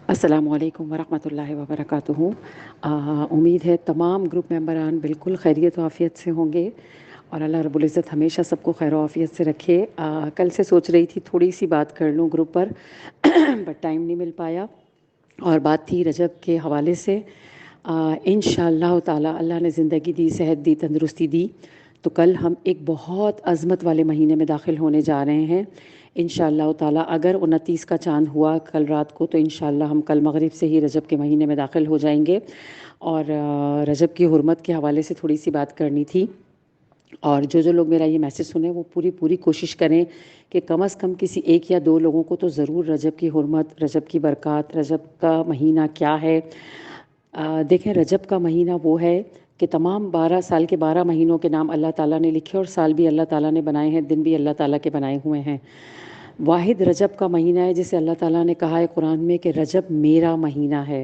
السلام علیکم ورحمۃ اللہ وبرکاتہ۔ امید ہے تمام گروپ ممبران بالکل خیریت و عافیت سے ہوں گے اور اللہ رب العزت ہمیشہ سب کو خیر و عافیت سے رکھے۔ کل سے سوچ رہی تھی تھوڑی سی بات کر لوں گروپ پر بٹ ٹائم نہیں مل پایا، اور بات تھی رجب کے حوالے سے۔ انشاءاللہ تعالی اللہ نے زندگی دی، صحت دی، تندرستی دی تو کل ہم ایک بہت عظمت والے مہینے میں داخل ہونے جا رہے ہیں انشاءاللہ تعالی۔ اگر 29 کا چاند ہوا کل رات کو تو انشاءاللہ ہم کل مغرب سے ہی رجب کے مہینے میں داخل ہو جائیں گے، اور رجب کی حرمت کے حوالے سے تھوڑی سی بات کرنی تھی۔ اور جو لوگ میرا یہ میسج سنیں وہ پوری کوشش کریں کہ کم از کم کسی ایک یا دو لوگوں کو تو ضرور رجب کی حرمت، رجب کی برکات، رجب کا مہینہ کیا ہے۔ دیکھیں، رجب کا مہینہ وہ ہے کہ تمام 12 سال کے 12 مہینوں کے نام اللہ تعالیٰ نے لکھے، اور سال بھی اللہ تعالیٰ نے بنائے ہیں، دن بھی اللہ تعالیٰ کے بنائے ہوئے ہیں۔ واحد رجب کا مہینہ ہے جسے اللہ تعالیٰ نے کہا ہے قرآن میں کہ رجب میرا مہینہ ہے۔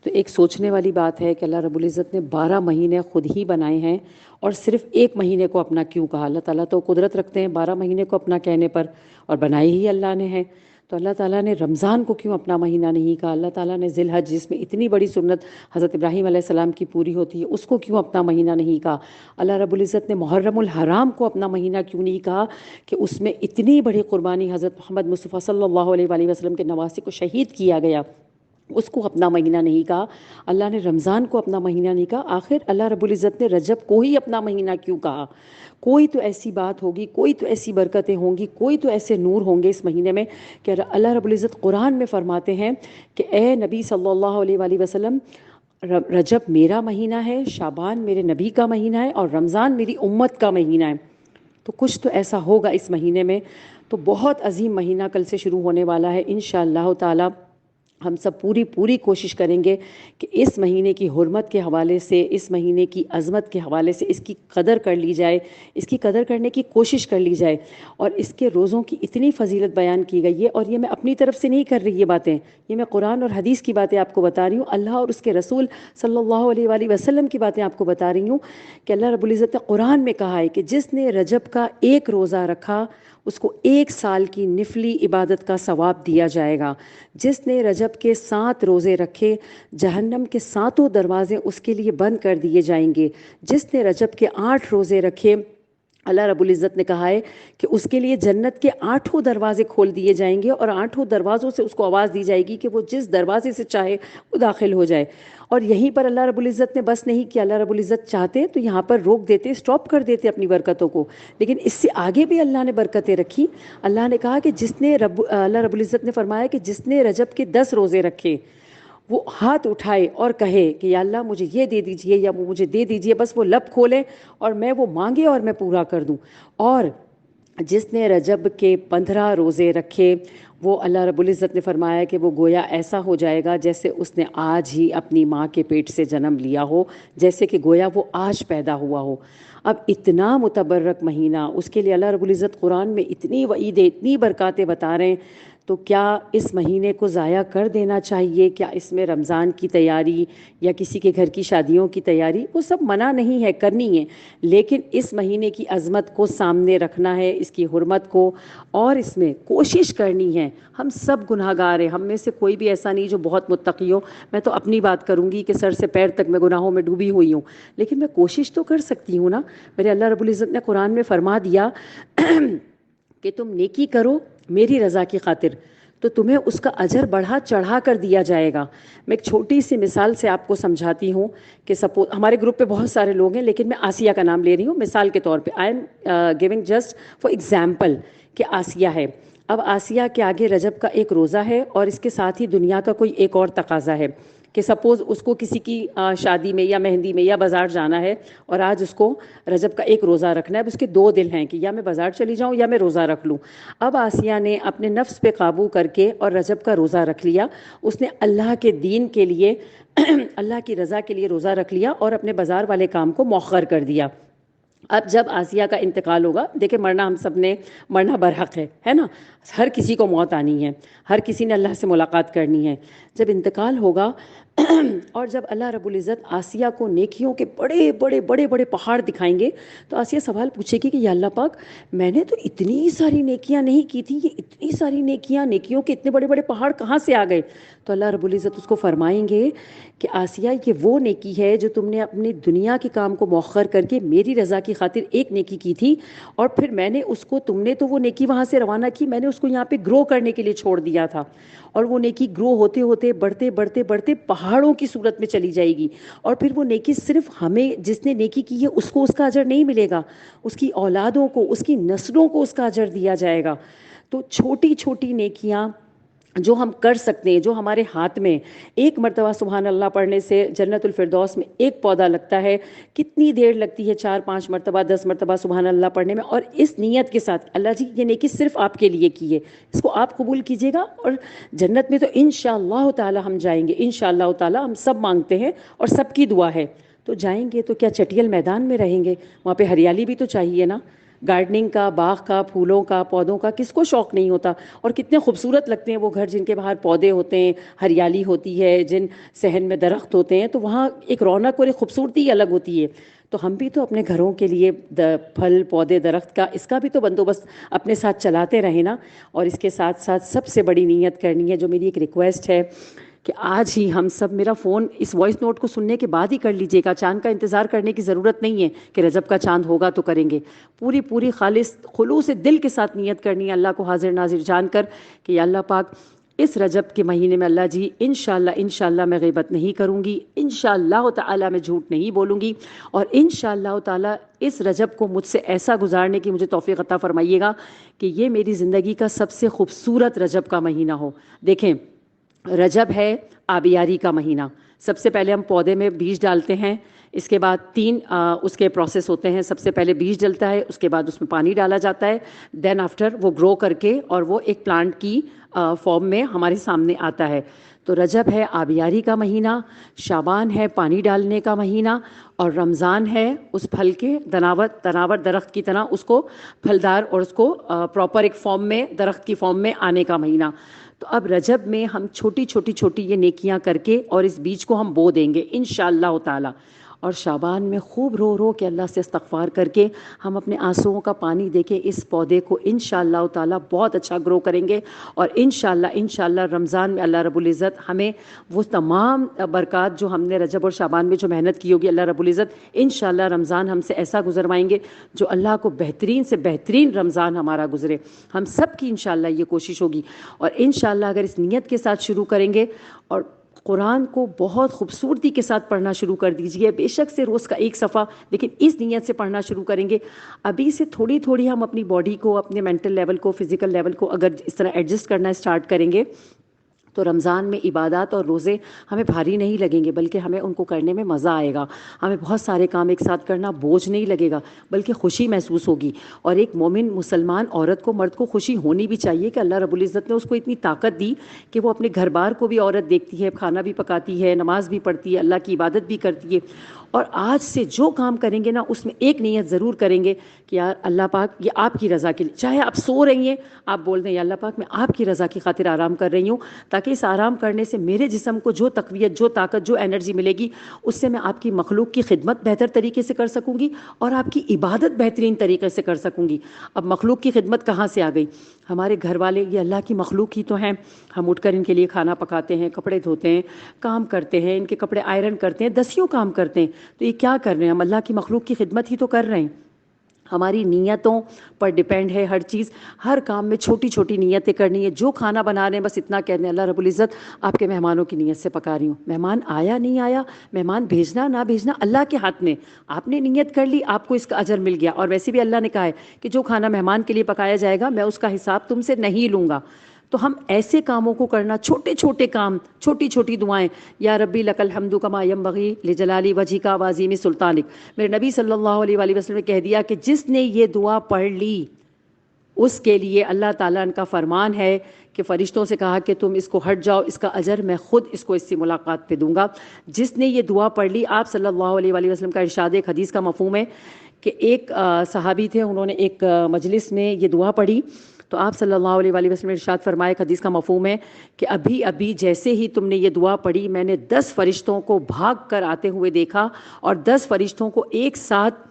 تو ایک سوچنے والی بات ہے کہ اللہ رب العزت نے 12 مہینے خود ہی بنائے ہیں اور صرف ایک مہینے کو اپنا کیوں کہا؟ اللہ تعالیٰ تو قدرت رکھتے ہیں 12 مہینے کو اپنا کہنے پر، اور بنائے ہی اللہ نے ہیں۔ تو اللہ تعالیٰ نے رمضان کو کیوں اپنا مہینہ نہیں کہا؟ اللہ تعالیٰ نے ذی الحج، جس میں اتنی بڑی سنت حضرت ابراہیم علیہ السلام کی پوری ہوتی ہے، اس کو کیوں اپنا مہینہ نہیں کہا؟ اللہ رب العزت نے محرم الحرام کو اپنا مہینہ کیوں نہیں کہا کہ اس میں اتنی بڑی قربانی حضرت محمد مصطفیٰ صلی اللہ علیہ وآلہ وسلم کے نواسے کو شہید کیا گیا، اس کو اپنا مہینہ نہیں کہا؟ اللہ نے رمضان کو اپنا مہینہ نہیں کہا، آخر اللہ رب العزت نے رجب کو ہی اپنا مہینہ کیوں کہا؟ کوئی تو ایسی بات ہوگی، کوئی تو ایسی برکتیں ہوں گی، کوئی تو ایسے نور ہوں گے اس مہینے میں کہ اللہ رب العزت قرآن میں فرماتے ہیں کہ اے نبی صلی اللہ علیہ وآلہ وسلم، رجب میرا مہینہ ہے، شعبان میرے نبی کا مہینہ ہے، اور رمضان میری امت کا مہینہ ہے۔ تو کچھ تو ایسا ہوگا اس مہینے میں۔ تو بہت عظیم مہینہ کل سے شروع ہونے والا ہے انشاءاللہ تعالی۔ ہم سب پوری کوشش کریں گے کہ اس مہینے کی حرمت کے حوالے سے، اس مہینے کی عظمت کے حوالے سے اس کی قدر کر لی جائے، اس کی قدر کرنے کی کوشش کر لی جائے، اور اس کے روزوں کی اتنی فضیلت بیان کی گئی ہے۔ اور یہ میں اپنی طرف سے نہیں کر رہی یہ باتیں، یہ میں قرآن اور حدیث کی باتیں آپ کو بتا رہی ہوں، اللہ اور اس کے رسول صلی اللہ علیہ وآلہ وسلم کی باتیں آپ کو بتا رہی ہوں کہ اللہ رب العزت نے قرآن میں کہا ہے کہ جس نے رجب کا ایک روزہ رکھا اس کو 1 سال کی نفلی عبادت کا ثواب دیا جائے گا۔ جس نے رجب کے 7 روزے رکھے جہنم کے 7 دروازے اس کے لیے بند کر دیے جائیں گے۔ جس نے رجب کے 8 روزے رکھے، اللہ رب العزت نے کہا ہے کہ اس کے لیے جنت کے 8 دروازے کھول دیے جائیں گے، اور 8 دروازوں سے اس کو آواز دی جائے گی کہ وہ جس دروازے سے چاہے وہ داخل ہو جائے۔ اور یہیں پر اللہ رب العزت نے بس نہیں کیا، اللہ رب العزت چاہتے تو یہاں پر روک دیتے، سٹاپ کر دیتے اپنی برکتوں کو، لیکن اس سے آگے بھی اللہ نے برکتیں رکھی۔ اللہ نے کہا کہ اللہ رب العزت نے فرمایا کہ جس نے رجب کے 10 روزے رکھے وہ ہاتھ اٹھائے اور کہے کہ یا اللہ مجھے یہ دے دیجئے یا وہ مجھے دے دیجئے، بس وہ لب کھولے اور میں وہ مانگے اور میں پورا کر دوں۔ اور جس نے رجب کے 15 روزے رکھے، وہ اللہ رب العزت نے فرمایا کہ وہ گویا ایسا ہو جائے گا جیسے اس نے آج ہی اپنی ماں کے پیٹ سے جنم لیا ہو، جیسے کہ گویا وہ آج پیدا ہوا ہو۔ اب اتنا متبرک مہینہ، اس کے لیے اللہ رب العزت قرآن میں اتنی وعیدیں، اتنی برکاتیں بتا رہے ہیں، تو کیا اس مہینے کو ضائع کر دینا چاہیے؟ کیا اس میں رمضان کی تیاری یا کسی کے گھر کی شادیوں کی تیاری، وہ سب منع نہیں ہے، کرنی ہے، لیکن اس مہینے کی عظمت کو سامنے رکھنا ہے، اس کی حرمت کو، اور اس میں کوشش کرنی ہے۔ ہم سب گناہ گار ہیں، ہم میں سے کوئی بھی ایسا نہیں جو بہت متقی ہو۔ میں تو اپنی بات کروں گی کہ سر سے پیر تک میں گناہوں میں ڈوبی ہوئی ہوں، لیکن میں کوشش تو کر سکتی ہوں نا۔ میرے اللہ رب العزت نے قرآن میں فرما دیا کہ تم نیکی کرو میری رضا کی خاطر تو تمہیں اس کا اجر بڑھا چڑھا کر دیا جائے گا۔ میں ایک چھوٹی سی مثال سے آپ کو سمجھاتی ہوں کہ سپوز ہمارے گروپ پہ بہت سارے لوگ ہیں، لیکن میں آسیہ کا نام لے رہی ہوں مثال کے طور پہ، I am giving just for example کہ آسیہ ہے۔ اب آسیہ کے آگے رجب کا ایک روزہ ہے، اور اس کے ساتھ ہی دنیا کا کوئی ایک اور تقاضا ہے کہ سپوز اس کو کسی کی شادی میں یا مہندی میں یا بازار جانا ہے، اور آج اس کو رجب کا ایک روزہ رکھنا ہے۔ اب اس کے 2 دل ہیں کہ یا میں بازار چلی جاؤں یا میں روزہ رکھ لوں۔ اب آسیہ نے اپنے نفس پہ قابو کر کے اور رجب کا روزہ رکھ لیا، اس نے اللہ کے دین کے لیے اللہ کی رضا کے لیے روزہ رکھ لیا اور اپنے بازار والے کام کو مؤخر کر دیا۔ اب جب آسیہ کا انتقال ہوگا، دیکھیں مرنا ہم سب نے مرنا برحق ہے نا، ہر کسی کو موت آنی ہے، ہر کسی نے اللہ سے ملاقات کرنی ہے۔ جب انتقال ہوگا اور جب اللہ رب العزت آسیہ کو نیکیوں کے بڑے بڑے بڑے بڑے پہاڑ دکھائیں گے تو آسیہ سوال پوچھے گی کہ یا اللہ پاک، میں نے تو اتنی ساری نیکیاں نہیں کی تھی، یہ اتنی ساری نیکیوں کے اتنے بڑے بڑے پہاڑ کہاں سے آ گئے؟ تو اللہ رب العزت اس کو فرمائیں گے کہ آسیہ، یہ وہ نیکی ہے جو تم نے اپنی دنیا کے کام کو مؤخر کر کے میری رضا کی خاطر ایک نیکی کی تھی، اور پھر میں نے اس کو، تم نے تو وہ نیکی وہاں سے روانہ کی، میں نے اس کو یہاں پہ گرو کرنے کے لیے چھوڑ دیا تھا، اور وہ نیکی گرو ہوتے ہوتے بڑھتے بڑھتے بڑھتے پہاڑوں کی صورت میں چلی جائے گی، اور پھر وہ نیکی صرف ہمیں، جس نے نیکی کی ہے اس کو اس کا اجر نہیں ملے گا، اس کی اولادوں کو، اس کی نسلوں کو اس کا اجر دیا جائے گا۔ تو چھوٹی چھوٹی نیکیاں جو ہم کر سکتے ہیں، جو ہمارے ہاتھ میں، ایک مرتبہ سبحان اللہ پڑھنے سے جنت الفردوس میں ایک پودا لگتا ہے، کتنی دیر لگتی ہے 4-5 مرتبہ 10 مرتبہ سبحان اللہ پڑھنے میں، اور اس نیت کے ساتھ اللہ جی یہ نیکی صرف آپ کے لیے کی ہے، اس کو آپ قبول کیجیے گا، اور جنت میں تو انشاءاللہ تعالی ہم جائیں گے، انشاءاللہ تعالی ہم سب مانگتے ہیں اور سب کی دعا ہے، تو جائیں گے تو کیا چٹیل میدان میں رہیں گے؟ وہاں پہ ہریالی بھی تو چاہیے نا، گارڈننگ کا، باغ کا، پھولوں کا، پودوں کا، کس کو شوق نہیں ہوتا؟ اور کتنے خوبصورت لگتے ہیں وہ گھر جن کے باہر پودے ہوتے ہیں، ہریالی ہوتی ہے، جن صحن میں درخت ہوتے ہیں، تو وہاں ایک رونق اور ایک خوبصورتی الگ ہوتی ہے۔ تو ہم بھی تو اپنے گھروں کے لیے پھل پودے درخت کا، اس کا بھی تو بندوبست اپنے ساتھ چلاتے رہیں نا، اور اس کے ساتھ ساتھ سب سے بڑی نیت کرنی ہے، جو میری ایک ریکویسٹ ہے کہ آج ہی ہم سب، میرا فون اس وائس نوٹ کو سننے کے بعد ہی کر لیجئے گا، چاند کا انتظار کرنے کی ضرورت نہیں ہے کہ رجب کا چاند ہوگا تو کریں گے، پوری خالص خلوص دل کے ساتھ نیت کرنی ہے اللہ کو حاضر ناظر جان کر کہ یا اللہ پاک، اس رجب کے مہینے میں اللہ جی انشاءاللہ میں غیبت نہیں کروں گی، انشاءاللہ تعالی میں جھوٹ نہیں بولوں گی، اور انشاءاللہ تعالی اس رجب کو مجھ سے ایسا گزارنے کی مجھے توفیق عطا فرمائیے گا کہ یہ میری زندگی کا سب سے خوبصورت رجب کا مہینہ ہو۔ دیکھیں، رجب ہے آبیاری کا مہینہ، سب سے پہلے ہم پودے میں بیج ڈالتے ہیں، اس کے بعد 3 اس کے پروسیس ہوتے ہیں، سب سے پہلے بیج ڈلتا ہے، اس کے بعد اس میں پانی ڈالا جاتا ہے، دین آفٹر وہ گرو کر کے اور وہ ایک پلانٹ کی فارم میں ہمارے سامنے آتا ہے۔ تو رجب ہے آبیاری کا مہینہ، شعبان ہے پانی ڈالنے کا مہینہ، اور رمضان ہے اس پھل کے تناور درخت کی طرح اس کو پھلدار اور اس کو پراپر ایک فارم میں، درخت کی فارم میں آنے کا مہینہ۔ تو اب رجب میں ہم چھوٹی یہ نیکیاں کر کے اور اس بیج کو ہم بو دیں گے انشاءاللہ تعالی، اور شعبان میں خوب رو کے اللہ سے استغفار کر کے ہم اپنے آنسوؤں کا پانی دے کے اس پودے کو انشاءاللہ تعالی بہت اچھا گرو کریں گے، اور انشاءاللہ رمضان میں اللہ رب العزت ہمیں وہ تمام برکات جو ہم نے رجب اور شعبان میں جو محنت کی ہوگی، اللہ رب العزت انشاءاللہ رمضان ہم سے ایسا گزروائیں گے جو اللہ کو بہترین سے بہترین رمضان ہمارا گزرے، ہم سب کی انشاءاللہ یہ کوشش ہوگی۔ اور انشاءاللہ اگر اس نیت کے ساتھ شروع کریں گے، اور قرآن کو بہت خوبصورتی کے ساتھ پڑھنا شروع کر دیجئے، بے شک سے روز کا 1 صفحہ، لیکن اس نیت سے پڑھنا شروع کریں گے، ابھی سے تھوڑی ہم اپنی باڈی کو، اپنے مینٹل لیول کو، فزیکل لیول کو اگر اس طرح ایڈجسٹ کرنا اسٹارٹ کریں گے تو رمضان میں عبادات اور روزے ہمیں بھاری نہیں لگیں گے، بلکہ ہمیں ان کو کرنے میں مزہ آئے گا، ہمیں بہت سارے کام ایک ساتھ کرنا بوجھ نہیں لگے گا، بلکہ خوشی محسوس ہوگی۔ اور ایک مومن مسلمان عورت کو، مرد کو خوشی ہونی بھی چاہیے کہ اللہ رب العزت نے اس کو اتنی طاقت دی کہ وہ اپنے گھر بار کو بھی عورت دیکھتی ہے، کھانا بھی پکاتی ہے، نماز بھی پڑھتی ہے، اللہ کی عبادت بھی کرتی ہے، اور آج سے جو کام کریں گے نا اس میں ایک نیت ضرور کریں گے کہ یار اللہ پاک یہ آپ کی رضا کے لیے، چاہے آپ سو رہی ہیں آپ بول دیں یا اللہ پاک میں آپ کی رضا کی خاطر آرام کر رہی ہوں، تاکہ اس آرام کرنے سے میرے جسم کو جو تقویت، جو طاقت، جو انرجی ملے گی اس سے میں آپ کی مخلوق کی خدمت بہتر طریقے سے کر سکوں گی اور آپ کی عبادت بہترین طریقے سے کر سکوں گی۔ اب مخلوق کی خدمت کہاں سے آ گئی؟ ہمارے گھر والے یہ اللہ کی مخلوق ہی تو ہیں، ہم اٹھ کر ان کے لیے کھانا پکاتے ہیں، کپڑے دھوتے ہیں، کام کرتے ہیں، ان کے کپڑے آئرن کرتے ہیں، دسیوں کام کرتے ہیں، تو یہ کیا کر رہے ہیں؟ ہم اللہ کی مخلوق کی خدمت ہی تو کر رہے ہیں۔ ہماری نیتوں پر ڈیپینڈ ہے ہر چیز، ہر کام میں چھوٹی نیتیں کرنی ہے، جو کھانا بنا رہے ہیں بس اتنا کہہ دیں اللہ رب العزت آپ کے مہمانوں کی نیت سے پکا رہی ہوں، مہمان آیا نہیں آیا، مہمان بھیجنا نہ بھیجنا اللہ کے ہاتھ میں، آپ نے نیت کر لی آپ کو اس کا اجر مل گیا، اور ویسے بھی اللہ نے کہا ہے کہ جو کھانا مہمان کے لیے پکایا جائے گا میں اس کا حساب تم سے نہیں لوں گا۔ تو ہم ایسے کاموں کو کرنا، چھوٹے کام، چھوٹی دعائیں، یا ربی لک الحمد کما ینبغی لجلالی وجہک وعظیم سلطانک، میرے نبی صلی اللہ علیہ وآلہ وسلم نے کہہ دیا کہ جس نے یہ دعا پڑھ لی اس کے لیے اللہ تعالیٰ کا فرمان ہے کہ فرشتوں سے کہا کہ تم اس کو ہٹ جاؤ، اس کا اجر میں خود اس کو اس سے ملاقات پہ دوں گا۔ جس نے یہ دعا پڑھ لی، آپ صلی اللہ علیہ وآلہ وسلم کا ارشاد، ایک حدیث کا مفہوم ہے کہ ایک صحابی تھے، انہوں نے ایک مجلس میں یہ دعا پڑھی تو آپ صلی اللہ علیہ وآلہ وسلم نے ارشاد فرمایا، ایک حدیث کا مفہوم ہے کہ ابھی ابھی جیسے ہی تم نے یہ دعا پڑھی، میں نے 10 فرشتوں کو بھاگ کر آتے ہوئے دیکھا اور 10 فرشتوں کو ایک ساتھ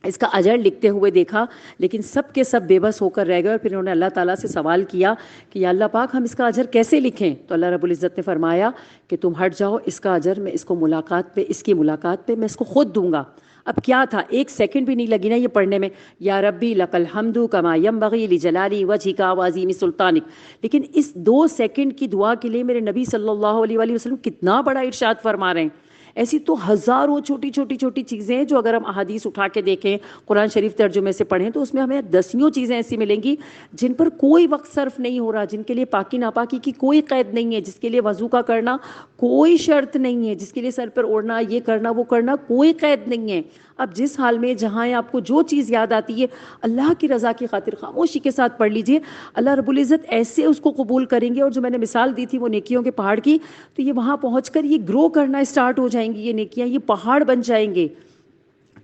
اس کا اجر لکھتے ہوئے دیکھا، لیکن سب کے سب بے بس ہو کر رہ گئے، اور پھر انہوں نے اللہ تعالیٰ سے سوال کیا کہ یا اللہ پاک ہم اس کا اجر کیسے لکھیں؟ تو اللہ رب العزت نے فرمایا کہ تم ہٹ جاؤ، اس کا اجر میں اس کی ملاقات پہ میں اس کو خود دوں گا۔ اب کیا تھا، ایک سیکنڈ بھی نہیں لگی نا یہ پڑھنے میں، یا ربی لک الحمد کما ینبغی لجلالی وجہک وعظیم سلطانک، لیکن اس 2 سیکنڈ کی دعا کے لیے میرے نبی صلی اللہ علیہ وآلہ وسلم کتنا بڑا ارشاد فرما رہے ہیں۔ ایسی تو ہزاروں چھوٹی چیزیں ہیں جو اگر ہم احادیث اٹھا کے دیکھیں، قرآن شریف ترجمے سے پڑھیں تو اس میں ہمیں دسیوں چیزیں ایسی ملیں گی جن پر کوئی وقت صرف نہیں ہو رہا، جن کے لیے پاکی ناپاکی کی کوئی قید نہیں ہے، جس کے لیے وضو کا کرنا کوئی شرط نہیں ہے، جس کے لیے سر پر اوڑھنا، یہ کرنا وہ کرنا کوئی قید نہیں ہے۔ اب جس حال میں جہاں آپ کو جو چیز یاد آتی ہے اللہ کی رضا کی خاطر خاموشی کے ساتھ پڑھ لیجئے، اللہ رب العزت ایسے اس کو قبول کریں گے۔ اور جو میں نے مثال دی تھی وہ نیکیوں کے پہاڑ کی، تو یہ وہاں پہنچ کر یہ گرو کرنا اسٹارٹ ہو جائیں گی، یہ نیکیاں یہ پہاڑ بن جائیں گے۔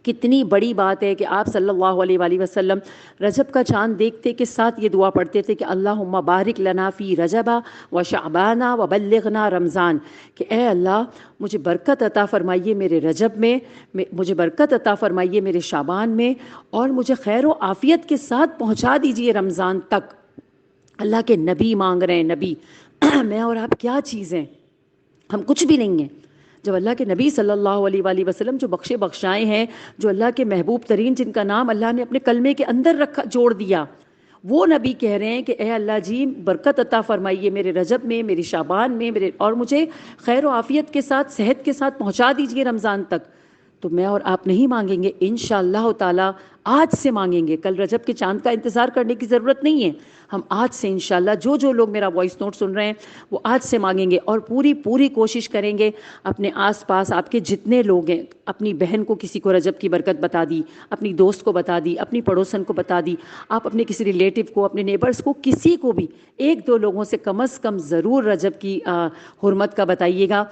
کتنی بڑی بات ہے کہ آپ صلی اللہ علیہ وآلہ وسلم رجب کا چاند دیکھتے کے ساتھ یہ دعا پڑھتے تھے کہ اللہم بارک لنا فی رجب و شعبان و بلغنا رمضان، کہ اے اللہ مجھے برکت عطا فرمائیے میرے رجب میں، مجھے برکت عطا فرمائیے میرے شعبان میں، اور مجھے خیر و عافیت کے ساتھ پہنچا دیجئے رمضان تک۔ اللہ کے نبی مانگ رہے ہیں، نبی میں اور آپ کیا چیز ہیں، ہم کچھ بھی نہیں ہیں۔ جب اللہ کے نبی صلی اللہ علیہ وآلہ وسلم جو بخشے بخشائے ہیں، جو اللہ کے محبوب ترین، جن کا نام اللہ نے اپنے کلمے کے اندر رکھا جوڑ دیا، وہ نبی کہہ رہے ہیں کہ اے اللہ جی برکت عطا فرمائیے میرے رجب میں، میری شعبان میں، اور مجھے خیر و عافیت کے ساتھ صحت کے ساتھ پہنچا دیجئے رمضان تک۔ تو میں اور آپ نہیں مانگیں گے، انشاءاللہ تعالی آج سے مانگیں گے، کل رجب کے چاند کا انتظار کرنے کی ضرورت نہیں ہے، ہم آج سے انشاءاللہ جو لوگ میرا وائس نوٹ سن رہے ہیں وہ آج سے مانگیں گے، اور پوری کوشش کریں گے اپنے آس پاس آپ کے جتنے لوگ ہیں، اپنی بہن کو کسی کو رجب کی برکت بتا دی، اپنی دوست کو بتا دی، اپنی پڑوسن کو بتا دی، آپ اپنے کسی ریلیٹیو کو، اپنے نیبرز کو، کسی کو بھی 1-2 لوگوں سے کم از کم ضرور رجب کی حرمت کا بتائیے گا،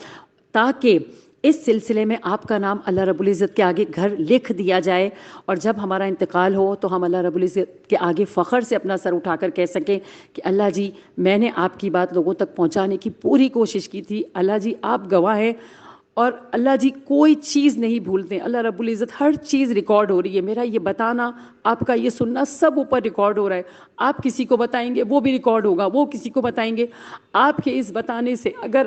تاکہ اس سلسلے میں آپ کا نام اللہ رب العزت کے آگے گھر لکھ دیا جائے، اور جب ہمارا انتقال ہو تو ہم اللہ رب العزت کے آگے فخر سے اپنا سر اٹھا کر کہہ سکیں کہ اللہ جی میں نے آپ کی بات لوگوں تک پہنچانے کی پوری کوشش کی تھی، اللہ جی آپ گواہ ہیں، اور اللہ جی کوئی چیز نہیں بھولتے، اللہ رب العزت ہر چیز ریکارڈ ہو رہی ہے، میرا یہ بتانا، آپ کا یہ سننا سب اوپر ریکارڈ ہو رہا ہے، آپ کسی کو بتائیں گے وہ بھی ریکارڈ ہوگا، وہ کسی کو بتائیں گے، آپ کے اس بتانے سے اگر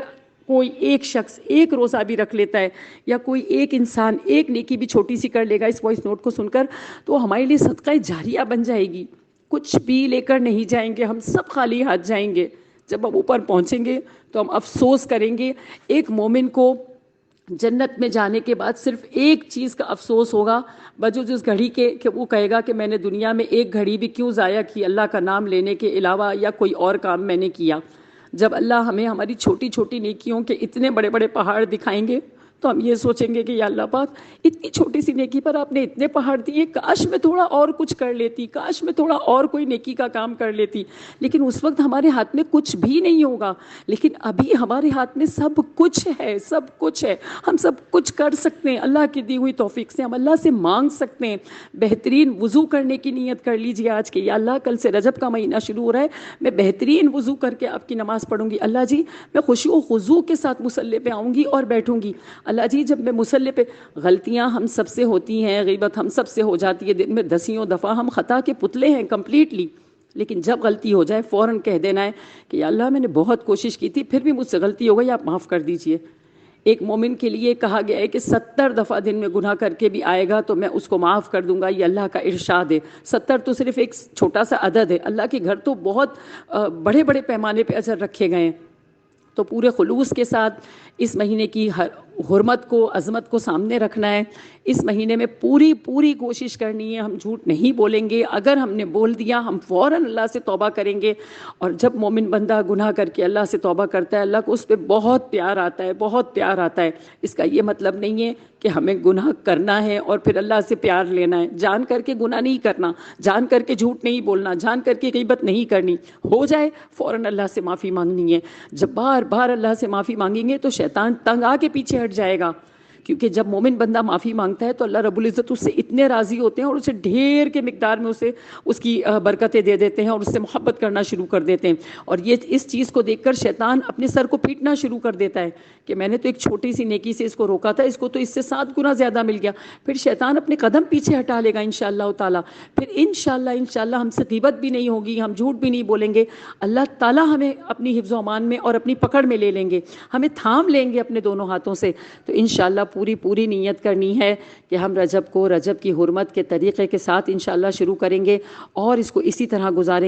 کوئی ایک شخص ایک روزہ بھی رکھ لیتا ہے، یا کوئی ایک انسان ایک نیکی بھی چھوٹی سی کر لے گا اس وائس نوٹ کو سن کر، تو ہمارے لیے صدقہ جاریہ بن جائے گی، کچھ بھی لے کر نہیں جائیں گے، ہم سب خالی ہاتھ جائیں گے، جب ہم اوپر پہنچیں گے تو ہم افسوس کریں گے۔ ایک مومن کو جنت میں جانے کے بعد صرف ایک چیز کا افسوس ہوگا، بجز اس گھڑی کے، کہ وہ کہے گا کہ میں نے دنیا میں ایک گھڑی بھی کیوں ضائع کی اللہ کا نام لینے کے علاوہ، یا کوئی اور کام میں نے کیا۔ جب اللہ ہمیں ہماری چھوٹی چھوٹی نیکیوں کے اتنے بڑے بڑے پہاڑ دکھائیں گے تو ہم یہ سوچیں گے کہ یا اللہ پاک اتنی چھوٹی سی نیکی پر آپ نے اتنے پہاڑ دیے، کاش میں تھوڑا اور کچھ کر لیتی، کاش میں تھوڑا اور کوئی نیکی کا کام کر لیتی، لیکن اس وقت ہمارے ہاتھ میں کچھ بھی نہیں ہوگا، لیکن ابھی ہمارے ہاتھ میں سب کچھ ہے، سب کچھ ہے، ہم سب کچھ کر سکتے ہیں، اللہ کی دی ہوئی توفیق سے ہم اللہ سے مانگ سکتے ہیں۔ بہترین وضو کرنے کی نیت کر لیجیے آج کے، یا اللہ کل سے رجب کا مہینہ شروع ہو رہا ہے، میں بہترین وضو کر کے آپ کی نماز پڑھوں گی، اللہ جی میں خشوع و خضوع کے ساتھ مصلی پہ آؤں گی اور بیٹھوں گی، اللہ جی جب میں مصلی پہ، غلطیاں ہم سب سے ہوتی ہیں، غیبت ہم سب سے ہو جاتی ہے، دن میں دسیوں دفعہ، ہم خطا کے پتلے ہیں کمپلیٹلی، لیکن جب غلطی ہو جائے فوراً کہہ دینا ہے کہ یا اللہ میں نے بہت کوشش کی تھی پھر بھی مجھ سے غلطی ہو گئی، آپ معاف کر دیجئے۔ ایک مومن کے لیے کہا گیا ہے کہ 70 دفعہ دن میں گناہ کر کے بھی آئے گا تو میں اس کو معاف کر دوں گا، یہ اللہ کا ارشاد ہے۔ 70 تو صرف ایک چھوٹا سا عدد ہے، اللہ کے گھر تو بہت بڑے بڑے پیمانے پہ اجر رکھے گئے ہیں۔ تو پورے خلوص کے ساتھ اس مہینے کی حرمت کو، عظمت کو سامنے رکھنا ہے، اس مہینے میں پوری کوشش کرنی ہے، ہم جھوٹ نہیں بولیں گے، اگر ہم نے بول دیا ہم فوراً اللہ سے توبہ کریں گے، اور جب مومن بندہ گناہ کر کے اللہ سے توبہ کرتا ہے اللہ کو اس پہ بہت پیار آتا ہے، بہت پیار آتا ہے۔ اس کا یہ مطلب نہیں ہے کہ ہمیں گناہ کرنا ہے اور پھر اللہ سے پیار لینا ہے، جان کر کے گناہ نہیں کرنا، جان کر کے جھوٹ نہیں بولنا، جان کر کے غیبت نہیں کرنی، ہو جائے فوراً اللہ سے معافی مانگنی ہے۔ جب بار بار اللہ سے معافی مانگیں گے تو شیطان تنگ آ کے پیچھے ہٹ جائے گا کیونکہ جب مومن بندہ معافی مانگتا ہے تو اللہ رب العزت اس سے اتنے راضی ہوتے ہیں اور اسے ڈھیر کے مقدار میں اسے اس کی برکتیں دے دیتے ہیں اور اس سے محبت کرنا شروع کر دیتے ہیں. اور یہ اس چیز کو دیکھ کر شیطان اپنے سر کو پیٹنا شروع کر دیتا ہے کہ میں نے تو ایک چھوٹی سی نیکی سے اس کو روکا تھا, اس کو تو اس سے 7 گنا زیادہ مل گیا. پھر شیطان اپنے قدم پیچھے ہٹا لے گا انشاءاللہ تعالیٰ. پھر انشاءاللہ ہم سے غیبت بھی نہیں ہوگی, ہم جھوٹ بھی نہیں بولیں گے. اللہ تعالیٰ ہمیں اپنی حفظ و امان میں اور اپنی پکڑ میں لے لیں گے, ہمیں تھام لیں گے اپنے دونوں ہاتھوں سے. تو انشاءاللہ پوری نیت کرنی ہے کہ ہم رجب کو رجب کی حرمت کے طریقے کے ساتھ انشاءاللہ شروع کریں گے اور اس کو اسی طرح گزاریں گے.